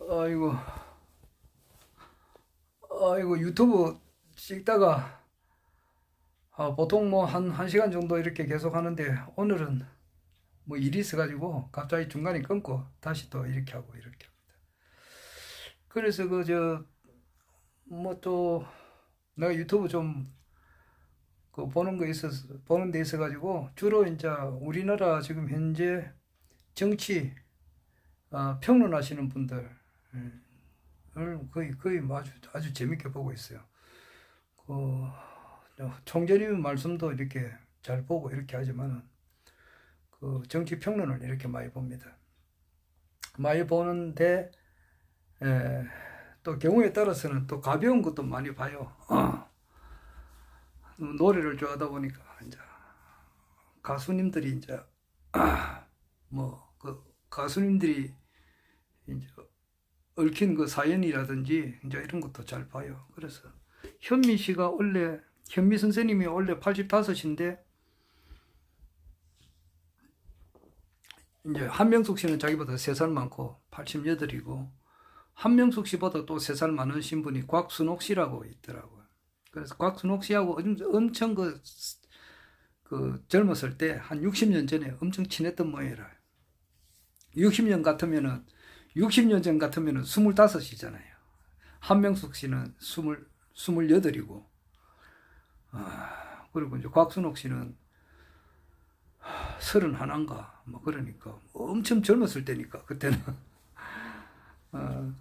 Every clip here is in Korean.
아이고, 아이고, 유튜브 찍다가, 보통 뭐 한 시간 정도 이렇게 계속 하는데, 오늘은 뭐 일이 있어가지고, 갑자기 중간에 끊고, 다시 또 이렇게 하고, 이렇게 합니다. 그래서 뭐 또, 내가 유튜브 좀, 보는 데 있어가지고, 주로 이제 우리나라 지금 현재 정치, 평론하시는 분들, 거의 뭐 아주 재밌게 보고 있어요. 그, 총재님 말씀도 이렇게 잘 보고 이렇게 하지만은 그 정치 평론을 이렇게 많이 봅니다. 많이 보는데 또 경우에 따라서는 또 가벼운 것도 많이 봐요. 노래를 좋아하다 보니까 이제 가수님들이 이제 뭐 그 가수님들이 이제 얽힌 그 사연이라든지 이제 이런 것도 잘 봐요. 그래서 현미 선생님이 원래 85인데 이제 한명숙 씨는 자기보다 3살 많고 88이고 한명숙 씨보다 또 3살 많으신 분이 곽순옥 씨라고 있더라고요. 그래서 곽순옥 씨하고 엄청 그 젊었을 때 한 60년 전에 엄청 친했던 모양이라. 60년 전 같으면은 25이잖아요. 한명숙 씨는 28이고, 그리고 이제 곽순옥 씨는 31인가, 뭐 그러니까 엄청 젊었을 때니까, 그때는. 어,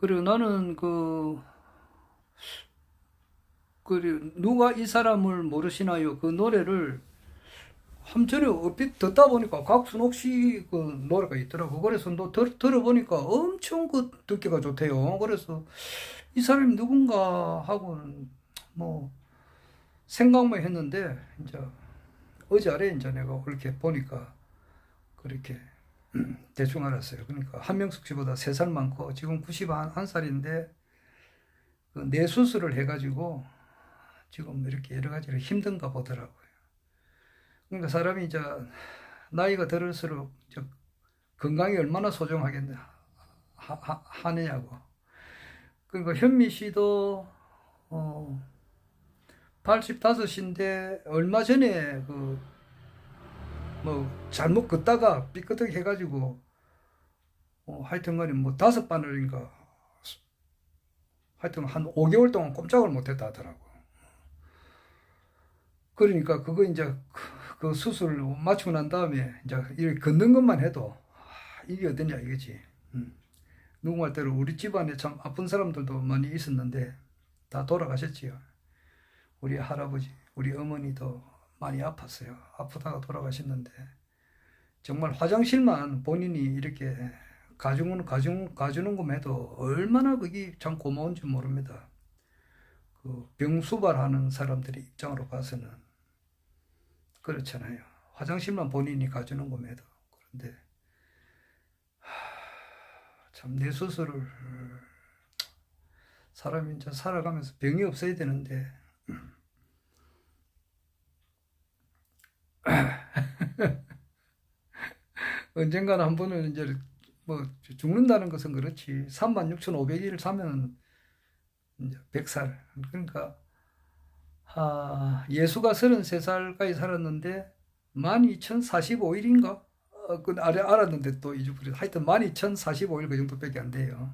그리고 나는 그리고 누가 이 사람을 모르시나요? 그 노래를 한전에 얼핏 듣다 보니까 곽순옥 씨 그 노래가 있더라고. 그래서 너 들어보니까 엄청 그 듣기가 좋대요. 그래서 이 사람이 누군가 하고는 뭐 생각만 했는데 이제 어제 이제 내가 그렇게 보니까 그렇게 대충 알았어요. 그러니까 한명숙 씨보다 3살 많고 지금 91살인데 그 뇌수술을 해가지고 지금 이렇게 여러 가지로 힘든가 보더라고요. 그러니까 사람이 이제 나이가 들을수록 건강이 얼마나 소중하겠냐 하느냐고. 그러니까 현미 씨도 85인데 얼마 전에 뭐 잘못 걷다가 삐끗하게 해가지고 하여튼 간에 뭐 5바늘인가 하여튼 한 5개월 동안 꼼짝을 못했다 하더라고. 그러니까 그거 이제 그 수술 마치고 난 다음에 이제 이렇게 걷는 것만 해도 이게 어떠냐 이거지. 누구 때로 우리 집안에 참 아픈 사람들도 많이 있었는데 다 돌아가셨지요. 우리 할아버지, 우리 어머니도 많이 아팠어요. 아프다가 돌아가셨는데 정말 화장실만 본인이 이렇게 가주는 것만 해도 얼마나 그게 참 고마운지 모릅니다. 그 병수발하는 사람들의 입장으로 봐서는 그렇잖아요. 화장실만 본인이 가주는 것만 해도. 그런데 참 뇌수술을 사람이 이제 살아가면서 병이 없어야 되는데 언젠가는 한 번은 이제 뭐 죽는다는 것은 그렇지 36,500일 사면 이제 100살 그러니까 예수가 33살까지 살았는데 12,045일인가 그 알았는데 또 잊어버려. 하여튼 12,045일 그 정도밖에 안 돼요.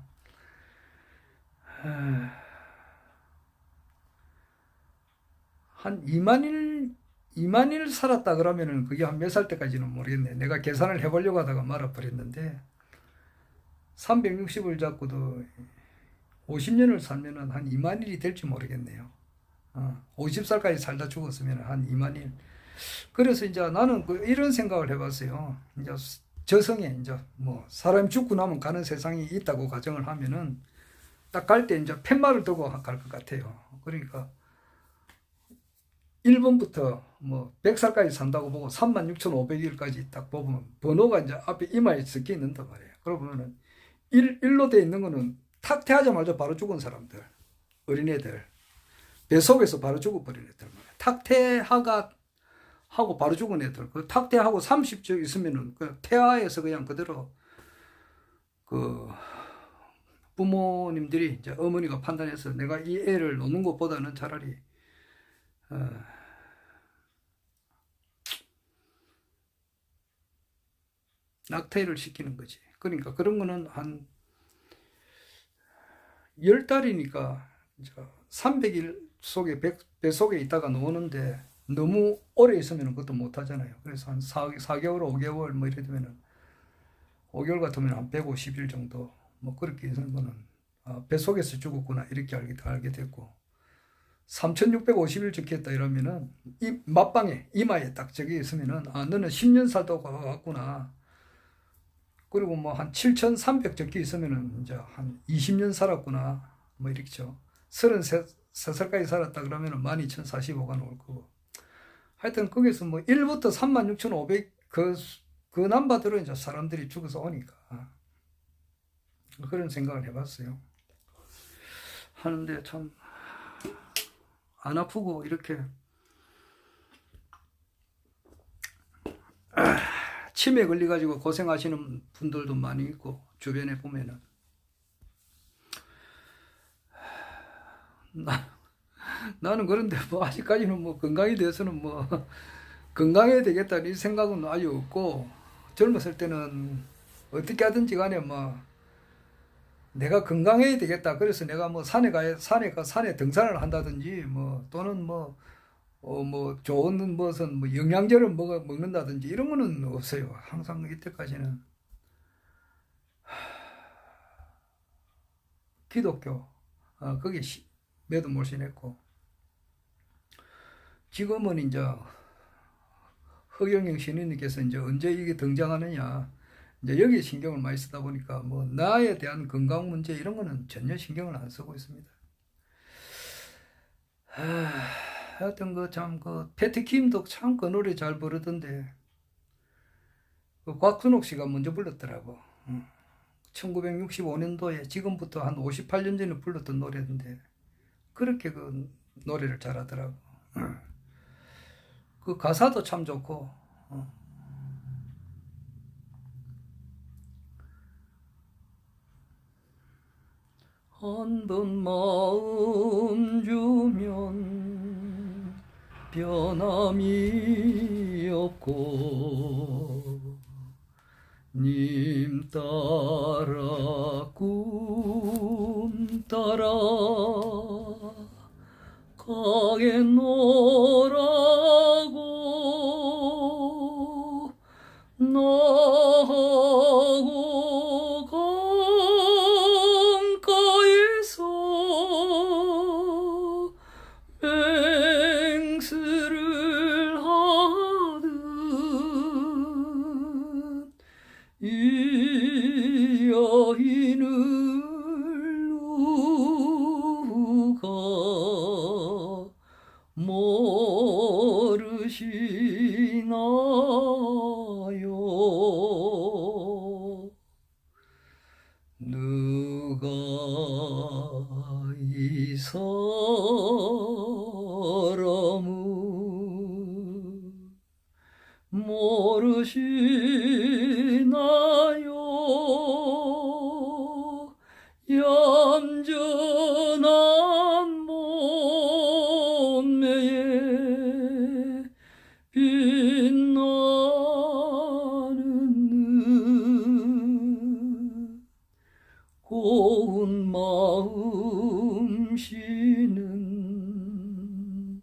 한 2만 일 살았다 그러면은 그게 한 몇 살 때까지는 모르겠네. 내가 계산을 해보려고 하다가 말아버렸는데 360을 잡고도 50년을 살면은 한 2만 일이 될지 모르겠네요. 50살까지 살다 죽었으면 한 2만 일. 그래서 이제 나는 이런 생각을 해봤어요. 이제 저승에 이제 뭐 사람이 죽고 나면 가는 세상이 있다고 가정을 하면은 딱 갈 때 이제 팻말을 들고 갈 것 같아요. 그러니까 1번부터 뭐 100살까지 산다고 보고 36,500일까지 딱 보면 번호가 이제 앞에 이마에 적혀 있는단 말이에요. 그러면은 1로 돼 있는 거는 탁퇴하자마자 바로 죽은 사람들, 어린애들, 뱃속에서 바로 죽어버린 애들 말이에요. 탁퇴하가 하고 바로 죽은 애들, 그 탁대하고 30주 있으면은 그 태아에서 그냥 그대로 그 부모님들이 이제 어머니가 판단해서 내가 이 애를 놓는 것보다는 차라리 낙태를 시키는 거지. 그러니까 그런 거는 한 10달이니까 300일 속에 배 속에 있다가 노는데 너무 오래 있으면 그것도 못 하잖아요. 그래서 한 4개월, 5개월 뭐 이래 되면은 5개월 같으면 한 150일 정도 뭐 그렇게 있는 거는 배 속에서 죽었구나 이렇게 알게 됐고 3650일 적혔다 이러면은 이 맞방에 이마에 딱 저기 있으면은 너는 10년 살다 갔구나. 그리고 뭐 한 7300 적혀 있으면은 이제 한 20년 살았구나 뭐 이렇죠. 33살까지 살았다 그러면은 12045가 나올 거고. 하여튼 거기서 뭐 1부터 36,500 그 남바대로 이제 사람들이 죽어서 오니까 그런 생각을 해봤어요. 하는데 참 안 아프고 이렇게 치매 걸려가지고 고생하시는 분들도 많이 있고 주변에 보면은 나는 그런데 뭐 아직까지는 뭐 건강에 대해서는 뭐 건강해야 되겠다는 이 생각은 아주 없고 젊었을 때는 어떻게 하든지 간에 뭐 내가 건강해야 되겠다. 그래서 내가 뭐 산에 등산을 한다든지 뭐 또는 뭐 좋은 무슨 뭐 영양제를 먹는다든지 이런 거는 없어요. 항상 이때까지는 기독교 거기에 매도 몰신했고 지금은 이제 허경영 신인님께서 이제 언제 이게 등장하느냐 이제 여기에 신경을 많이 쓰다 보니까 뭐 나에 대한 건강 문제 이런 거는 전혀 신경을 안 쓰고 있습니다. 하여튼 그 패티킴도 참 그 노래 잘 부르던데 그 곽순옥 씨가 먼저 불렀더라고. 1965년도에 지금부터 한 58년 전에 불렀던 노래인데 그렇게 그 노래를 잘하더라고. 그 가사도 참 좋고 한 번 마음 주면 변함이 없고 님 따라 꿈 따라 가겠노라고 나하고 강가에서 맹세를 하듯 이 여인을 누가 모르시나요? 누가 이 사람을 모르시나요? 얌전한 몸매에 빛나는 고운 마음씨는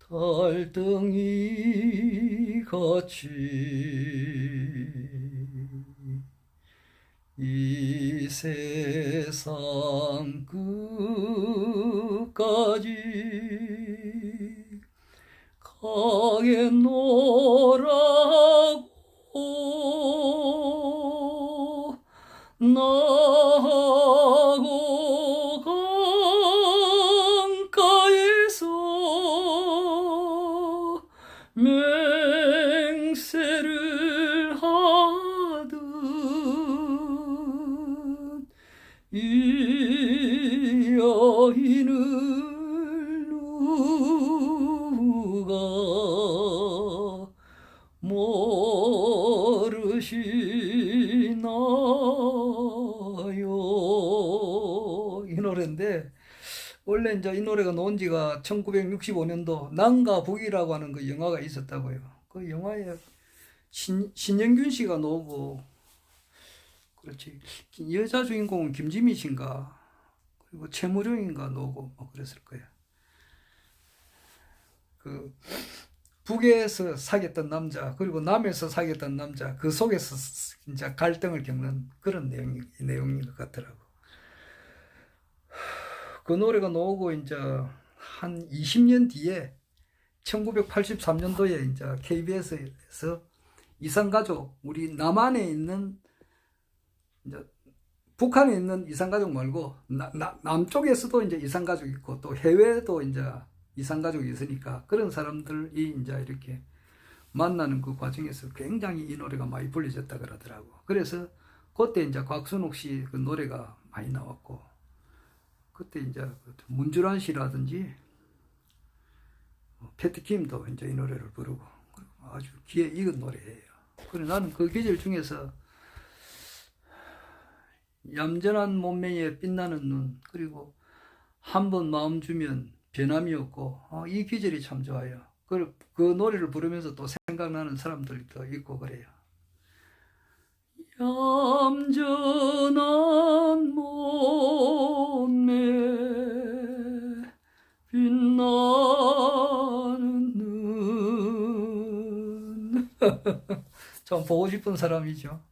달덩이 같이 이 세상 끝까지 가겠노라고 나하고 강가에서 맹세를 하듯 이 여인을 누가 모르시나요? 이 노래인데, 원래 이제 이 노래가 나온 지가 1965년도 남과 북이라고 하는 그 영화가 있었다고요. 그 영화에 신영균 씨가 나오고, 그렇지. 여자 주인공은 김지미 씨인가, 그리고 최무룡인가 나오고, 뭐 그랬을 거예요. 그, 북에서 사귀었던 남자, 그리고 남에서 사귀었던 남자, 그 속에서 이제 갈등을 겪는 그런 내용인 것 같더라고. 그 노래가 나오고 이제 한 20년 뒤에 1983년도에 이제 KBS에서 이산가족, 우리 남한에 있는, 이제 북한에 있는 이산가족 말고 남쪽에서도 이제 이산가족이 있고 또 해외에도 이제 이산가족이 있으니까 그런 사람들이 이제 이렇게 만나는 그 과정에서 굉장히 이 노래가 많이 불려졌다 그러더라고. 그래서 그때 이제 곽순옥 씨 그 노래가 많이 나왔고, 그때 이제 문주란 씨라든지 패티킴도 이제 이 노래를 부르고 아주 귀에 익은 노래예요. 그래 나는 그 계절 중에서 얌전한 몸매에 빛나는 눈, 그리고 한 번 마음 주면 변함이 없고, 이 계절이 참 좋아요. 그 노래를 부르면서 또 생각나는 사람들이 또 있고 그래요. 얌전한 몸매 빛나는 눈. 참 보고 싶은 사람이죠.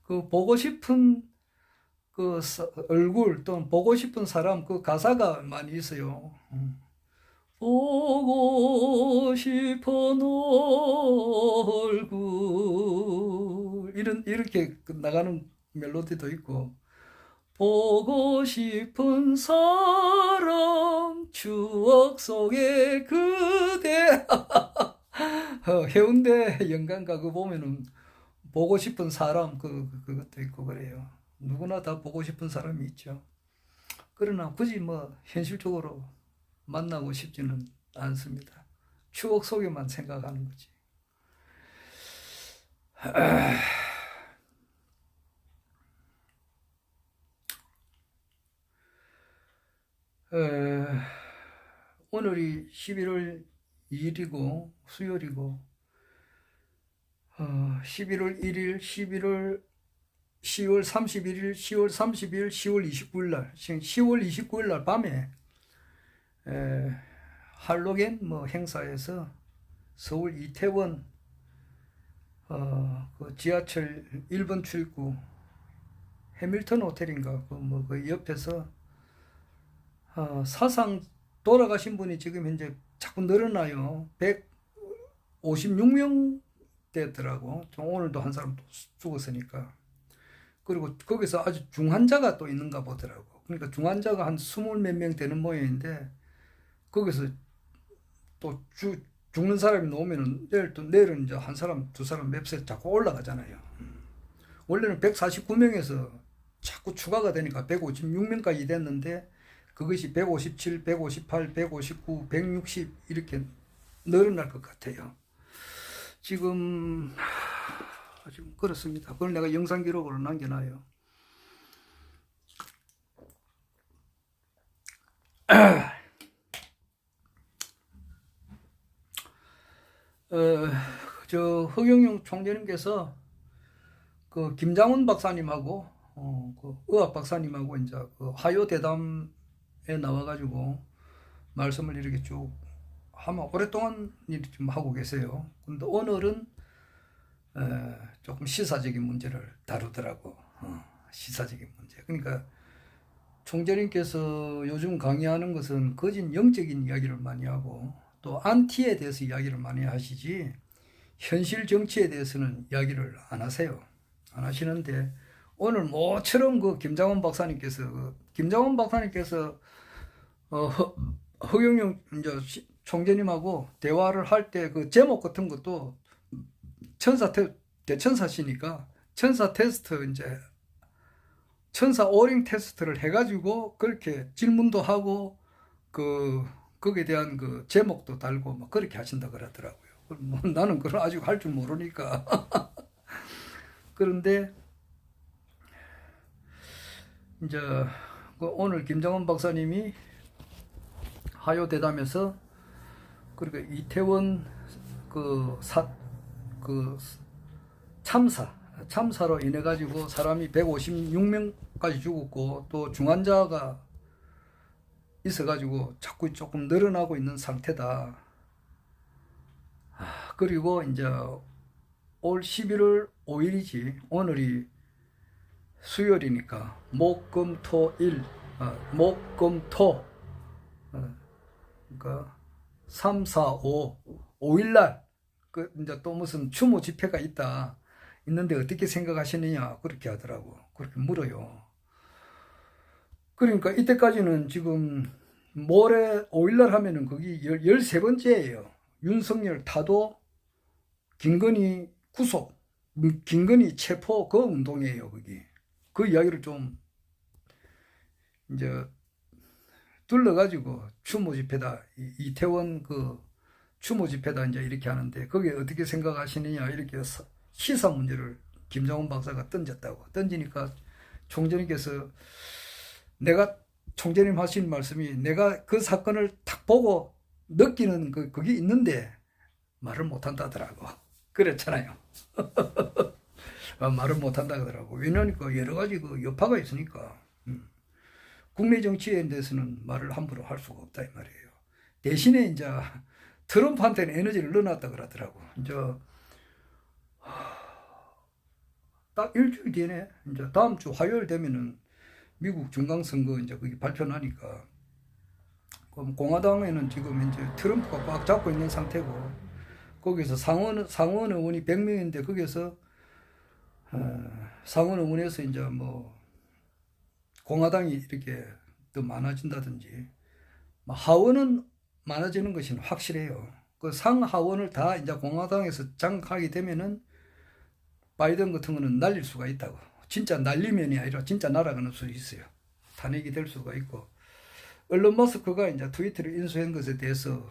그 보고 싶은 그 얼굴 또는 보고 싶은 사람, 그 가사가 많이 있어요. 보고 싶은 얼굴, 이렇게 나가는 멜로디도 있고, 보고 싶은 사람 추억 속에 그대. 해운대 연간가 그 보면은 보고 싶은 사람 그것도 있고 그래요. 누구나 다 보고 싶은 사람이 있죠. 그러나 굳이 뭐 현실적으로 만나고 싶지는 않습니다. 추억 속에만 생각하는 거지. 오늘이 11월 2일이고 수요일이고, 11월 1일, 10월 31일, 10월 30일, 10월 29일 날, 10월 29일 날 밤에 할로겐 뭐 행사에서 서울 이태원 그 지하철 1번 출구 해밀턴 호텔인가 그 옆에서 사상 돌아가신 분이 지금 현재 자꾸 늘어나요. 156명 되더라고. 오늘도 한 사람 죽었으니까. 그리고 거기서 아주 중환자가 또 있는가 보더라고. 그러니까 중환자가 한 20 몇 명 되는 모양인데, 거기서 또 죽는 사람이 나오면은 내일은 이제 한 사람, 두 사람 맵세 자꾸 올라가잖아요. 원래는 149명에서 자꾸 추가가 되니까 156명까지 됐는데, 그것이 157, 158, 159, 160 이렇게 늘어날 것 같아요. 지금 그렇습니다. 그걸 내가 영상 기록으로 남겨놔요. 저 허경영 총재님께서 그 김장훈 박사님하고 그 의학 박사님하고 이제 그 화요 대담에 나와가지고 말씀을 이렇게 쭉 아마 오랫동안 좀 하고 계세요. 근데 오늘은 조금 시사적인 문제를 다루더라고. 시사적인 문제. 그러니까 총재님께서 요즘 강의하는 것은 거진 영적인 이야기를 많이 하고 또 안티에 대해서 이야기를 많이 하시지 현실 정치에 대해서는 이야기를 안 하세요. 안 하시는데 오늘 모처럼 그 김장원 박사님께서 허경영 이제 총재님하고 대화를 할 때 그 제목 같은 것도 대천사시니까 천사 테스트 이제 천사 오링 테스트를 해가지고 그렇게 질문도 하고 거기에 대한 그 제목도 달고 막 그렇게 하신다 그러더라고요. 뭐 나는 그걸 아직 할 줄 모르니까. 그런데 이제 오늘 김정은 박사님이 하요 대담에서 그러니까 이태원 그 참사로 인해 가지고 사람이 156명까지 죽었고 또 중환자가 있어 가지고 자꾸 조금 늘어나고 있는 상태다. 그리고 이제 올 11월 5일이지 오늘이 수요일이니까 목금토일 목금토 그러니까 3, 4, 5 5일날 그 이제 또 무슨 추모 집회가 있는데 어떻게 생각하시느냐 그렇게 하더라고. 그렇게 물어요. 그러니까 이때까지는 지금 모레 5일날 하면은 거기 13번째예요. 윤석열 타도 김건희 구속, 김건희 체포 그 운동이에요. 거기 그 이야기를 좀 이제 둘러가지고 추모 집회다, 이태원 그 추모 집회다 이제 이렇게 하는데 거기에 어떻게 생각하시느냐 이렇게 시사 문제를 김정은 박사가 던지니까 총재님께서 내가 총재님 하신 말씀이 내가 그 사건을 딱 보고 느끼는 그게 있는데 말을 못한다더라고. 그랬잖아요. 말을 못한다 그러더라고. 왜냐니까 여러 가지 그 여파가 있으니까. 국내 정치에 대해서는 말을 함부로 할 수가 없다 이 말이에요. 대신에 이제 트럼프한테는 에너지를 넣어놨다 그러더라고. 이제 딱 일주일 뒤에 이제 다음 주 화요일 되면은 미국 중간선거 이제 그게 발표나니까 공화당에는 지금 이제 트럼프가 꽉 잡고 있는 상태고 거기서 상원 의원이 100명인데 거기서 상원 의원에서 이제 뭐 공화당이 이렇게 더 많아진다든지 하원은 많아지는 것은 확실해요. 그 상하원을 다 이제 공화당에서 장악하게 되면은 바이든 같은 거는 날릴 수가 있다고. 진짜 날리면이 아니라 진짜 날아가는 수 있어요. 탄핵이 될 수가 있고. 일론 머스크가 이제 트위터를 인수한 것에 대해서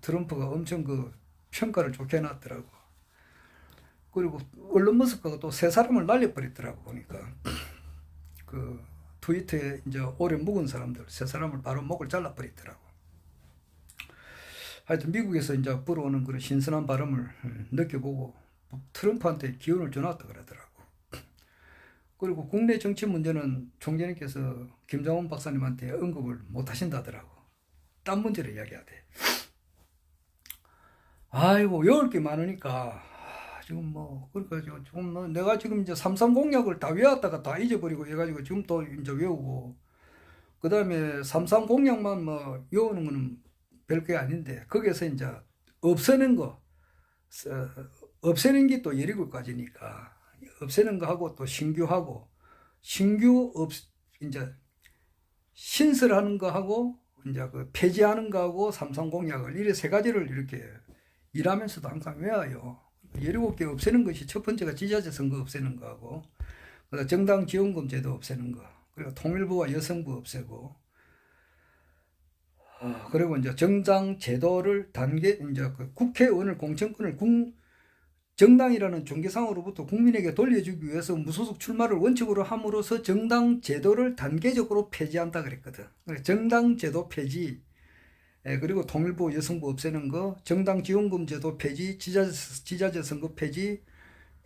트럼프가 엄청 그 평가를 좋게 해놨더라고. 그리고 일론 머스크가 또 세 사람을 날려버렸더라고. 보니까 그 트위터에 이제 오래 묵은 사람들 세 사람을 바로 목을 잘라버리더라고. 하여튼 미국에서 이제 불어오는 그런 신선한 바람을 느껴보고 트럼프한테 기운을 줘놨다 그러더라고. 그리고 국내 정치 문제는 총재님께서 김정은 박사님한테 언급을 못 하신다더라고. 딴 문제를 이야기하대. 아이고, 외울 게 많으니까, 지금 뭐, 그러니까 지금 뭐 내가 지금 이제 3.3 공약을 다 외웠다가 다 잊어버리고 해가지고 지금 또 이제 외우고, 그 다음에 3.3 공약만 뭐 외우는 거는 별게 아닌데, 거기에서 이제 없애는 게 또 17가지니까, 없애는 거 하고 또 신규하고, 이제 신설하는 거 하고, 이제 그 폐지하는 거 하고 3.3 공약을 이래 세 가지를 이렇게 일하면서도 항상 외워요. 17개 없애는 것이 첫 번째가 지자체 선거 없애는 거 하고, 그다음 정당 지원금 제도 없애는 거, 그리고 통일부와 여성부 없애고, 그리고 이제 정당 제도를 이제 그 국회의원을 공천권을 정당이라는 종교상으로부터 국민에게 돌려주기 위해서 무소속 출마를 원칙으로 함으로써 정당 제도를 단계적으로 폐지한다 그랬거든. 정당 제도 폐지, 그리고 통일부 여성부 없애는 거, 정당 지원금 제도 폐지, 지자체 선거 폐지,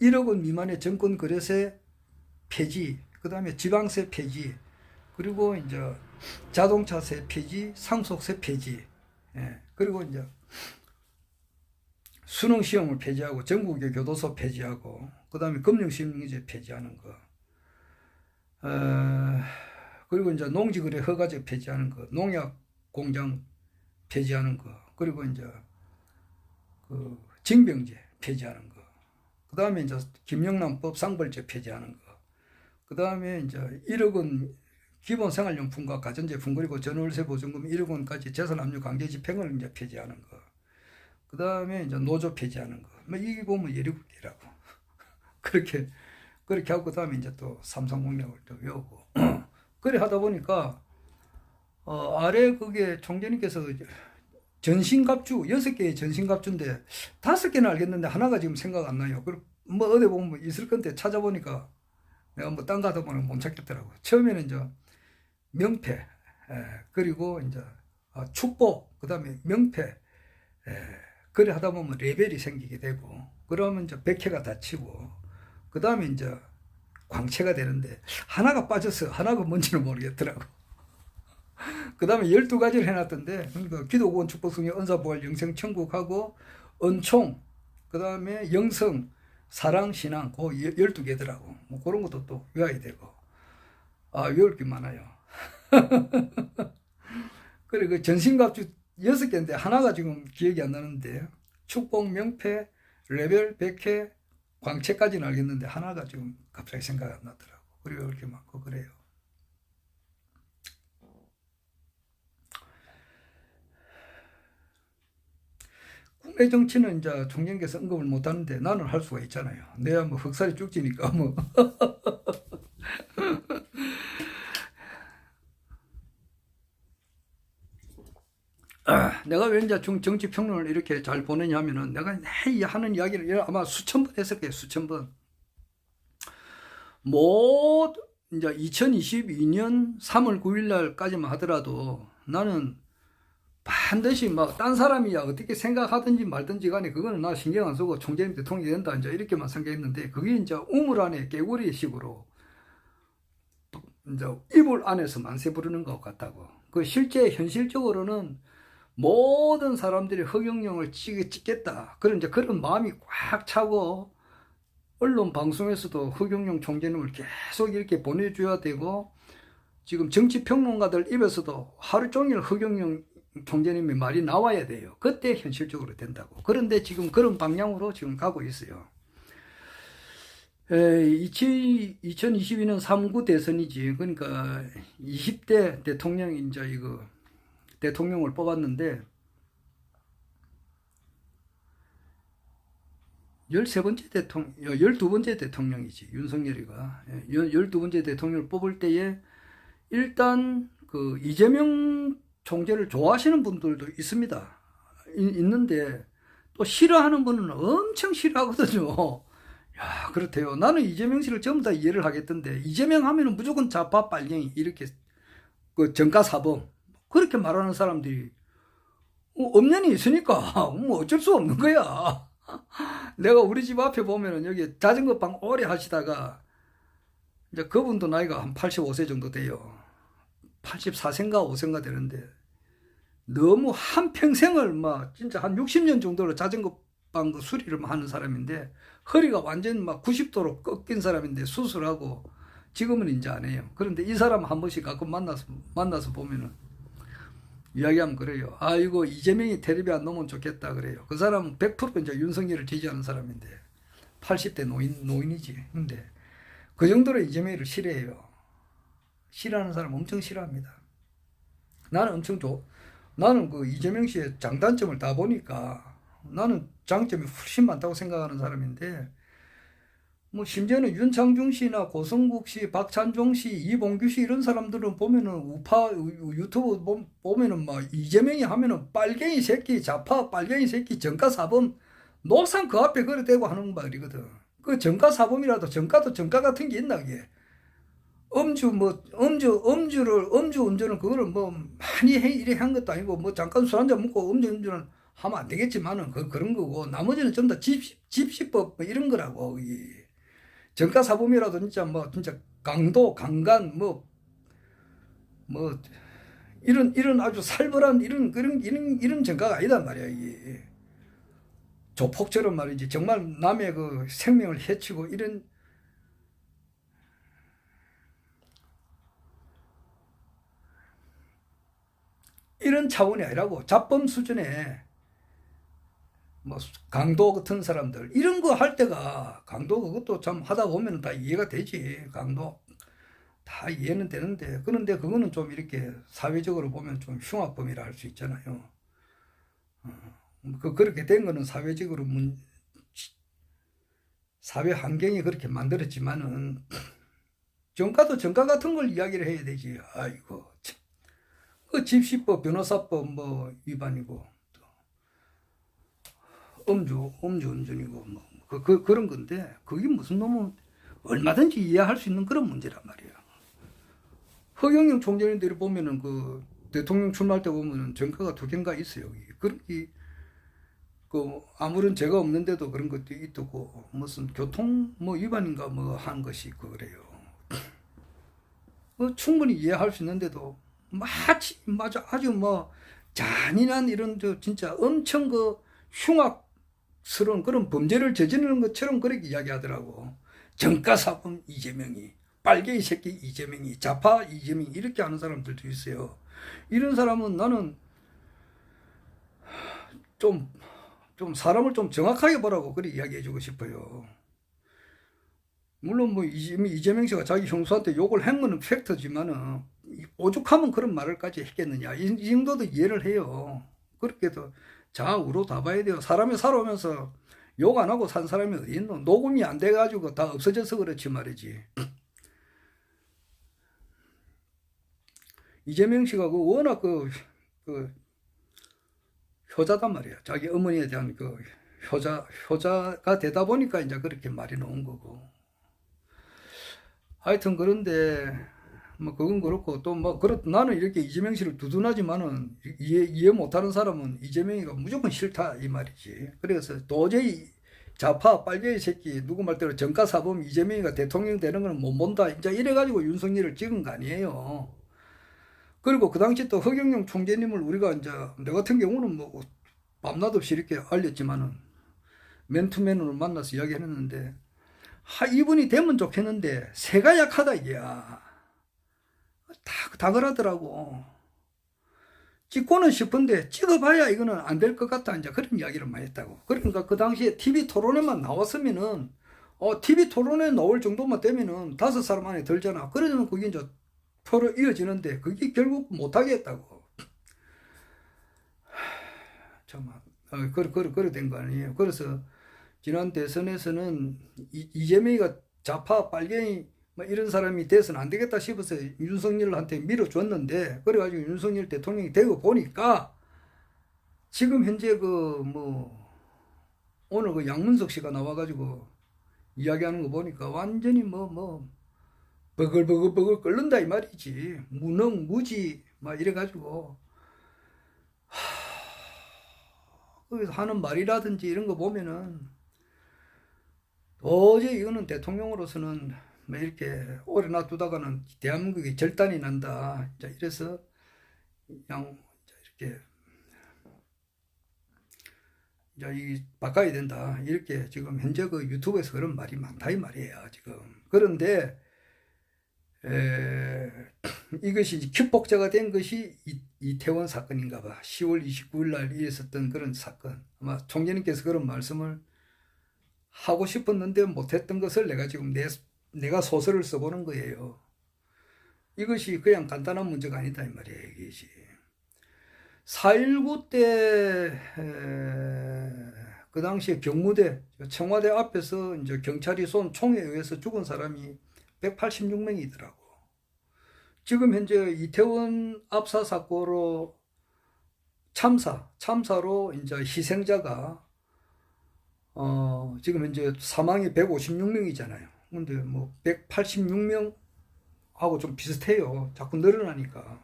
1억 원 미만의 정권 거래세 폐지, 그 다음에 지방세 폐지, 그리고 이제 자동차세 폐지, 상속세 폐지, 그리고 이제 수능 시험을 폐지하고 전국의 교도소 폐지하고 그 다음에 금융시민제 폐지하는 거, 그리고 이제 농지거래 허가제 폐지하는 거, 농약 공장 폐지하는 거, 그리고 이제 그 징병제 폐지하는 거, 그 다음에 이제 김영란법 상벌제 폐지하는 거, 그 다음에 이제 1억 원 기본생활용품과 가전제품, 그리고 전월세 보증금 1억 원까지 재산압류 강제 집행을 이제 폐지하는 거, 그 다음에 이제 노조 폐지하는 거. 뭐 이게 보면 17개라고. 그렇게 하고, 그 다음에 이제 또 3.3 공약을 또 외우고. 그래 하다 보니까, 아래 그게 총재님께서 전신갑주 6개의 전신갑주인데 5개는 알겠는데 하나가 지금 생각 안 나요. 그리고 뭐 어디 보면 뭐 있을 건데 찾아보니까 내가 뭐 딴 가다 보면 못 찾겠더라고. 처음에는 이제 명패, 그리고 이제 축복, 그 다음에 명패, 그래 하다 보면 레벨이 생기게 되고, 그러면 이제 백해가 닫히고, 그 다음에 이제 광채가 되는데, 하나가 빠져서 하나가 뭔지는 모르겠더라고. 그 다음에 12가지를 해놨던데, 그러니까 기도구원 축복성령 은사부활 영생천국하고, 은총, 그 다음에 영성, 사랑, 신앙, 그 12개더라고. 뭐 그런 것도 또 외워야 되고. 외울 게 많아요. 그래, 그 전신갑주 6개인데 하나가 지금 기억이 안 나는데, 축복, 명패, 레벨, 백회, 광채까지는 알겠는데 하나가 지금 갑자기 생각 안 나더라고. 그리고 이렇게 많고 그래요. 국내 정치는 이제 총장께서 언급을 못 하는데 나는 할 수가 있잖아요. 내가 뭐 흑살이 쭉지니까 뭐. 내가 왜 이제 정치 평론을 이렇게 잘 보내냐 하면은 내가 하는 이야기를 아마 수천 번 했을 거예요. 수천 번. 뭐 이제 2022년 3월 9일 날까지만 하더라도 나는 반드시 막 딴 사람이야 어떻게 생각하든지 말든지 간에 그거는 나 신경 안 쓰고 총재님 대통령이 된다 이제 이렇게만 생각했는데, 그게 이제 우물 안에 개구리 식으로 이제 이불 안에서 만세 부르는 것 같다고. 그 실제 현실적으로는 모든 사람들이 허경영을 찍겠다. 그런 이제 그런 마음이 꽉 차고, 언론 방송에서도 허경영 총재님을 계속 이렇게 보내줘야 되고, 지금 정치 평론가들 입에서도 하루 종일 허경영 총재님의 말이 나와야 돼요. 그때 현실적으로 된다고. 그런데 지금 그런 방향으로 지금 가고 있어요. 2022년 3구 대선이지. 그러니까 20대 대통령 이제 이거 대통령을 뽑았는데 13번째 대통령, 12번째 대통령이지. 윤석열이가 12번째 대통령을 뽑을 때에 일단 그 이재명 총재를 좋아하시는 분들도 있습니다. 있는데 또 싫어하는 분은 엄청 싫어하거든요. 야, 그렇대요. 나는 이재명 씨를 전부 다 이해를 하겠던데, 이재명 하면은 무조건 좌파 빨갱이 이렇게 그 정가사범 그렇게 말하는 사람들이 엄연히 있으니까 뭐 어쩔 수 없는 거야. 내가 우리 집 앞에 보면은 여기 자전거방 오래 하시다가 이제 그분도 나이가 한 85세 정도 돼요. 84세인가 5세인가 되는데 너무 한평생을 막 진짜 한 60년 정도로 자전거방 그 수리를 하는 사람인데, 허리가 완전 막 90도로 꺾인 사람인데 수술하고 지금은 이제 안 해요. 그런데 이 사람 한 번씩 가끔 만나서 보면은 이야기하면 그래요. 이거 이재명이 텔레비 안 놓으면 좋겠다 그래요. 그 사람은 100% 이제 윤석열을 지지하는 사람인데 80대 노인이지. 근데 그 정도로 이재명을 싫어해요. 싫어하는 사람 엄청 싫어합니다. 나는 나는 그 이재명 씨의 장단점을 다 보니까 나는 장점이 훨씬 많다고 생각하는 사람인데, 뭐 심지어는 윤창중 씨나 고성국 씨, 박찬종 씨, 이봉규 씨 이런 사람들은 보면은 우파 유튜브 보면은 막 이재명이 하면은 빨갱이 새끼, 좌파 빨갱이 새끼, 정가사범 노상 그 앞에 걸어 대고 하는 말이거든. 그 정가사범이라도 정가도 정가 같은 게 있나 그게. 음주 운전은 그거를 뭐 많이 이래 한 것도 아니고, 뭐 잠깐 술 한잔 먹고 운전은 하면 안 되겠지만은 그런 거고, 나머지는 좀 다 집시법 뭐 이런 거라고. 정가사범이라도 진짜 강도, 강간 뭐 이런 아주 살벌한 이런 정가가 아니단 말이야. 이게 조폭처럼 말이지. 정말 남의 그 생명을 해치고 이런 차원이 아니라고. 자범 수준의 뭐 강도 같은 사람들 이런 거 할 때가, 강도 그것도 참 하다 보면 다 이해가 되지. 강도 다 이해는 되는데, 그런데 그거는 좀 이렇게 사회적으로 보면 좀 흉악범이라 할 수 있잖아요. 그렇게 된 거는 사회적으로 사회 환경이 그렇게 만들었지만은 정가도 정가 같은 걸 이야기를 해야 되지. 아이고 참. 그 집시법, 변호사법 뭐 위반이고, 음주운전이고 그런 건데 그게 무슨 놈은 얼마든지 이해할 수 있는 그런 문제란 말이야. 허경영 총재님들이 보면은 그 대통령 출마할 때 보면은 전과가 2개인가 있어요. 그런 그 아무런 죄가 없는데도 그런 것도 있고 무슨 교통 위반인가 한 것이 있고 그래요. 충분히 이해할 수 있는데도 아주 잔인한 이런 진짜 엄청 흉악스러운 그런 범죄를 저지르는 것처럼 그렇게 이야기하더라고. 정가사범 이재명이, 빨갱이 새끼 이재명이, 좌파 이재명이 이렇게 하는 사람들도 있어요. 이런 사람은 나는 좀 사람을 좀 정확하게 보라고 그렇게 이야기해주고 싶어요. 물론 이재명 씨가 자기 형수한테 욕을 한 거는 팩트지만은 오죽하면 그런 말을까지 했겠느냐. 이 정도도 이해를 해요. 그렇게도 좌우로 다 봐야 돼요. 사람이 살아오면서 욕 안 하고 산 사람이 어디 있노? 녹음이 안 돼가지고 다 없어져서 그렇지 말이지. 이재명 씨가 워낙 효자단 말이야. 자기 어머니에 대한 효자가 되다 보니까 이제 그렇게 말이 나온 거고. 하여튼 그런데 그건 그렇고 또 나는 이렇게 이재명 씨를 두둔하지만은 이해 못하는 사람은 이재명이가 무조건 싫다 이 말이지. 그래서 도저히 좌파 빨갱이 새끼 누구 말대로 정가사범 이재명이가 대통령 되는 건 못 본다. 이제 이래가지고 윤석열을 찍은 거 아니에요. 그리고 그 당시 또 허경영 총재님을 우리가 이제 내 같은 경우는 밤낮 없이 이렇게 알렸지만은 맨투맨으로 만나서 이야기했는데 이분이 되면 좋겠는데 새가 약하다 이게야. 다 그러더라고. 찍고는 싶은데 찍어봐야 이거는 안 될 것 같다 이제 그런 이야기를 많이 했다고. 그러니까 그 당시에 TV 토론회만 나왔으면은 TV 토론회 나올 정도만 되면은 5사람 안에 들잖아. 그러면 그게 이제 표로 이어지는데 그게 결국 못하게 했다고. 참 그래 된 거 아니에요. 그래서 지난 대선에서는 이재명이가 좌파 빨갱이 이런 사람이 돼서는 안 되겠다 싶어서 윤석열한테 밀어줬는데, 그래가지고 윤석열 대통령이 되고 보니까 지금 현재 오늘 양문석 씨가 나와가지고 이야기하는 거 보니까 완전히 버글버글 끓는다 이 말이지. 무능 무지 이래가지고 거기서 하는 말이라든지 이런 거 보면은 도저히 이거는 대통령으로서는 이렇게 오래 놔두다가는 대한민국이 절단이 난다. 자, 이래서 그냥 이렇게 이 바꿔야 된다. 이렇게 지금 현재 유튜브에서 그런 말이 많다 이 말이에요. 지금. 그런데 이것이 기폭제가 된 것이 이태원 사건인가 봐. 10월 29일 날 있었던 그런 사건. 아마 총재님께서 그런 말씀을 하고 싶었는데 못했던 것을 내가 지금 내가 소설을 써보는 거예요. 이것이 그냥 간단한 문제가 아니다 이 말이에요. 이것이 4.19 때 그 당시에 경무대 청와대 앞에서 이제 경찰이 쏜 총에 의해서 죽은 사람이 186명이더라고. 지금 현재 이태원 압사 사건으로 참사로 이제 희생자가 지금 현재 사망이 156명이잖아요. 근데 186명하고 좀 비슷해요. 자꾸 늘어나니까.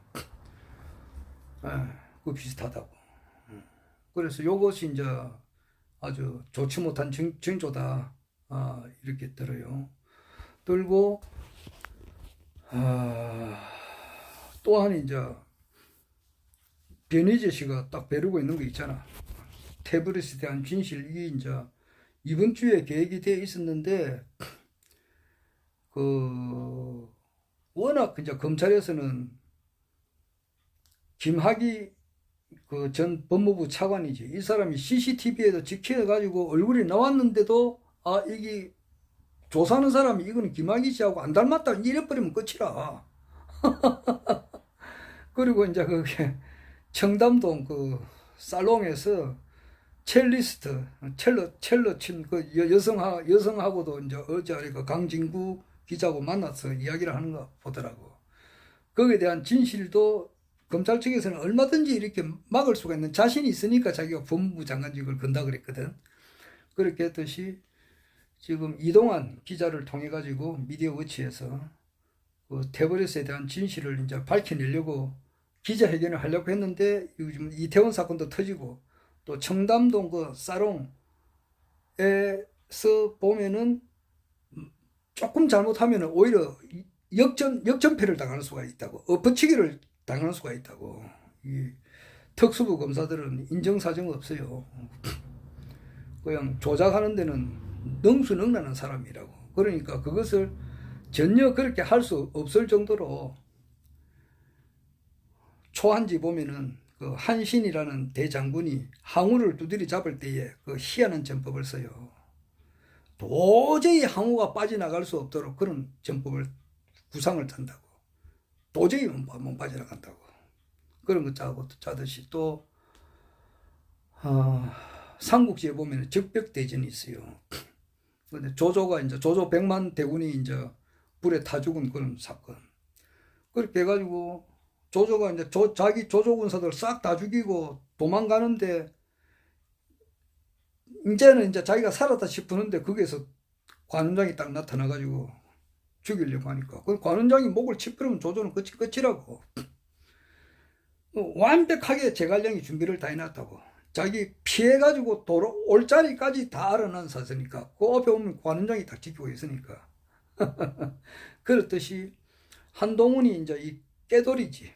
그거 비슷하다고. 그래서 요것이 이제 아주 좋지 못한 징조다. 이렇게 들어요. 들고, 또한 이제 변희재 씨가 딱 벼르고 있는 거 있잖아. 태블릿에 대한 진실, 이게 이제 이번 주에 계획이 되어 있었는데, 워낙 이제 검찰에서는 김학의 전 법무부 차관이지. 이 사람이 CCTV에도 찍혀가지고 얼굴이 나왔는데도, 이게 조사하는 사람이 이거는 김학의 씨하고 안 닮았다. 이래버리면 끝이라. 그리고 이제 청담동 살롱에서 첼리스트, 첼로 친 여성하고도 이제 어제 강진구 기자하고 만나서 이야기를 하는 거 보더라고. 거기에 대한 진실도 검찰 측에서는 얼마든지 이렇게 막을 수가 있는 자신이 있으니까 자기가 법무부 장관직을 건다 그랬거든. 그렇게 했듯이 지금 이동환 기자를 통해 가지고 미디어 워치에서 그 테러리스트에 대한 진실을 이제 밝혀내려고 기자회견을 하려고 했는데 요즘 이태원 사건도 터지고 또 청담동 그 사롱에서 보면은 조금 잘못하면 오히려 역전패를 당할 수가 있다고, 엎어치기를 당할 수가 있다고. 이 특수부 검사들은 인정사정 없어요. 그냥 조작하는 데는 능수능란한 사람이라고. 그러니까 그것을 전혀 그렇게 할 수 없을 정도로 초한지 보면은 그 한신이라는 대장군이 항우를 두드리 잡을 때에 그 희한한 전법을 써요. 도저히 항우가 빠져나갈 수 없도록 그런 전법을 구상을 짠다고. 도저히 못 빠져나간다고. 그런 거 짜듯이 또 삼국지에 보면 적벽대전이 있어요. 근데 조조가 이제 조조 100만 대군이 이제 불에 타 죽은 그런 사건. 그렇게 해가지고 조조가 이제 자기 조조 군사들 싹 다 죽이고 도망가는데 이제는 이제 자기가 살았다 싶었는데 거기에서 관원장이 딱 나타나가지고 죽이려고 하니까 그 관원장이 목을 치부르면 조조는 끝이라고. 완벽하게 제갈량이 준비를 다 해놨다고. 자기 피해가지고 올 자리까지 다 알아난 사서니까 그 앞에 오면 관원장이 딱 지키고 있으니까. 그렇듯이 한동훈이 이제 이 깨돌이지.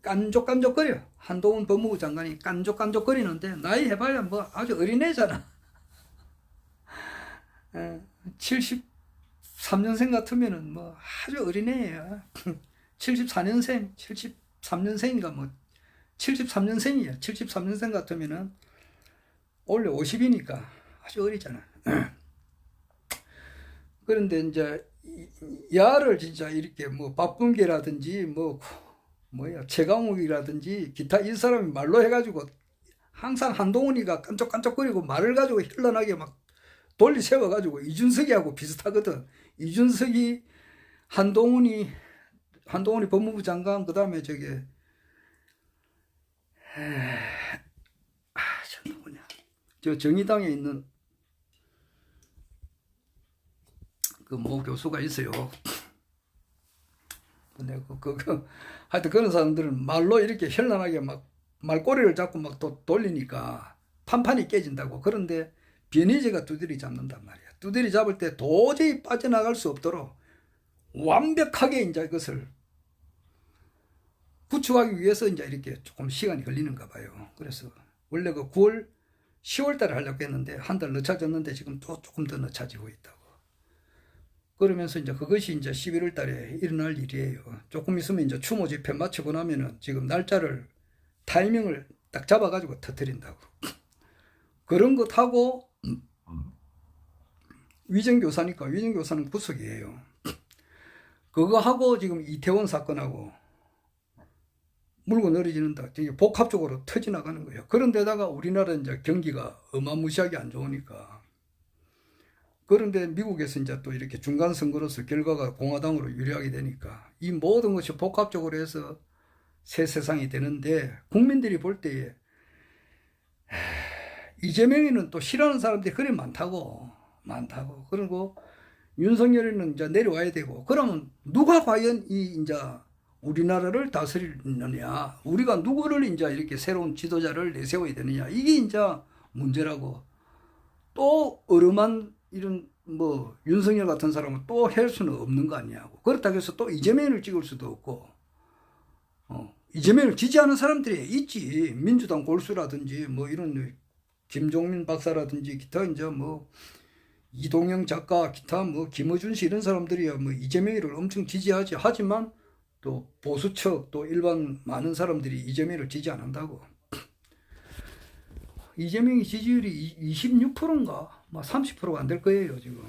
깐족깐족거려. 한동훈 법무부 장관이 깐족깐족거리는데 나이 해봐야 뭐 아주 어린애잖아. 73년생 같으면은 뭐 아주 어린애예요. 74년생, 73년생인가 뭐 73년생이야. 73년생 같으면은 원래 50이니까 아주 어리잖아. 그런데 이제 야를 진짜 이렇게 뭐 박범계라든지 최강욱이라든지 기타 이 사람이 말로 해가지고 항상 한동훈이가 깐족깐족거리고 말을 가지고 현란하게 막 돌리 세워가지고 이준석이하고 비슷하거든. 이준석이 한동훈이 법무부 장관 그다음에 저게 저 누구냐 저 정의당에 있는 그 모 교수가 있어요. 근데 하여튼 그런 사람들은 말로 이렇게 현란하게 막 말꼬리를 잡고 막 돌리니까 판판이 깨진다고. 그런데 변희재가 두드리 잡는단 말이야. 두드리 잡을 때 도저히 빠져나갈 수 없도록 완벽하게 이제 이것을 구축하기 위해서 이제 이렇게 조금 시간이 걸리는가 봐요. 그래서 원래 그 10월 달에 하려고 했는데 한 달 늦춰졌는데 지금 또 조금 더 늦춰지고 있다고. 그러면서 이제 그것이 이제 11월 달에 일어날 일이에요. 조금 있으면 이제 추모 집회 마치고 나면은 지금 날짜를 타이밍을 딱 잡아가지고 터뜨린다고. 그런 것하고 위정교사니까 위정교사는 구속이에요. 그거 하고 지금 이태원 사건하고 물고 늘어지는다. 되게 복합적으로 터져나가는 거예요. 그런데다가 우리나라 이제 경기가 어마무시하게 안 좋으니까. 그런데 미국에서 이제 또 이렇게 중간 선거로서 결과가 공화당으로 유리하게 되니까 이 모든 것이 복합적으로 해서 새 세상이 되는데 국민들이 볼 때에 이재명이는 또 싫어하는 사람들이 그리 많다고. 그리고 윤석열이는 이제 내려와야 되고 그러면 누가 과연 이제 우리나라를 다스리느냐, 우리가 누구를 이제 이렇게 새로운 지도자를 내세워야 되느냐, 이게 이제 문제라고. 또 어름한 이런 뭐 윤석열 같은 사람은 또 할 수는 없는 거 아니냐고. 그렇다고 해서 또 이재명을 찍을 수도 없고, 이재명을 지지하는 사람들이 있지. 민주당 골수라든지 뭐 이런 김종민 박사라든지 기타 이제 뭐 이동영 작가 기타 뭐 김어준 씨 이런 사람들이야 뭐 이재명을 엄청 지지하지. 하지만 또 보수층 또 일반 많은 사람들이 이재명을 지지 안 한다고. 이재명이 지지율이 26%인가 뭐 30%가 안 될 거예요 지금.